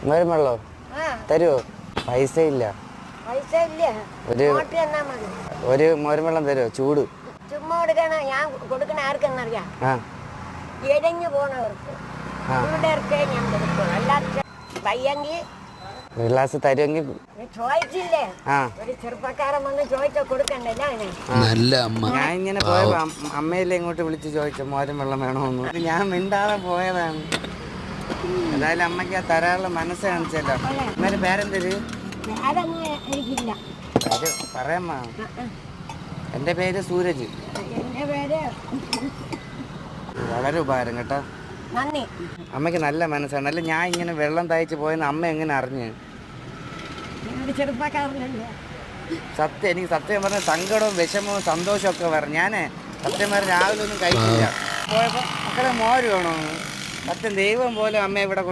മോരും വെള്ളോ തരുമോ? പൈസ ഇല്ല. ഒരു മോരും വെള്ളം തരുമോ? ചൂട് ചുമ്മാ കൊടുക്കണ. ഞാൻ കൊടുക്കണ ആർക്കെന്നറിയാം, എഴഞ്ഞു പോണവർക്ക് ഞാൻ കൊടുക്കുള്ളൂ. അല്ലാതെ വയ്യെങ്കിൽ ഒരു ഗ്ലാസ് തരുമെങ്കിൽ ചോദിച്ചില്ലേ, ഒരു ചെറുപ്പക്കാരൻ വന്ന് ചോദിച്ചാൽ കൊടുക്കണ്ടല്ലോ. നല്ല അമ്മ. ഞാൻ ഇങ്ങനെ പോയപ്പോ അമ്മയിലെ ഇങ്ങോട്ട് വിളിച്ച് ചോദിച്ചു മോരും വെള്ളം വേണമെന്ന്. ഞാൻ മിണ്ടാതെ പോയതാണ്. എന്തായാലും അമ്മയ്ക്ക് ആ തരാനുള്ള മനസ്സ് കാണിച്ചല്ലോ. അമ്മേന്റെ പേരെന്തര്? അതൊന്നും എനിക്കില്ല. പറയാമ്മ. എൻ്റെ പേര് സൂരജ്. എൻ്റെ പേര് വളരെ ഉപകാരം കേട്ടോ. നന്ദി. അമ്മയ്ക്ക് നല്ല മനസ്സാണ്. അല്ല ഞാൻ ഇങ്ങനെ വെള്ളം തയ്ച്ച് പോയെന്ന് അമ്മ എങ്ങനെ അറിഞ്ഞ്? ഒരു ചെറുപ്പക്കാരനല്ലേ. സത്യം, എനിക്ക് സത്യം പറഞ്ഞ സങ്കടവും വിഷമവും സന്തോഷവും ഒക്കെ പറഞ്ഞു. ഞാൻ സത്യം പറഞ്ഞ രാവിലെ ഒന്നും കഴിച്ചില്ല. പോയപ്പോൾ മക്കളെ മോര് വേണമെന്ന്. സത്യം ദൈവം പോലെ അമ്മ ഇവിടെ കൊണ്ട്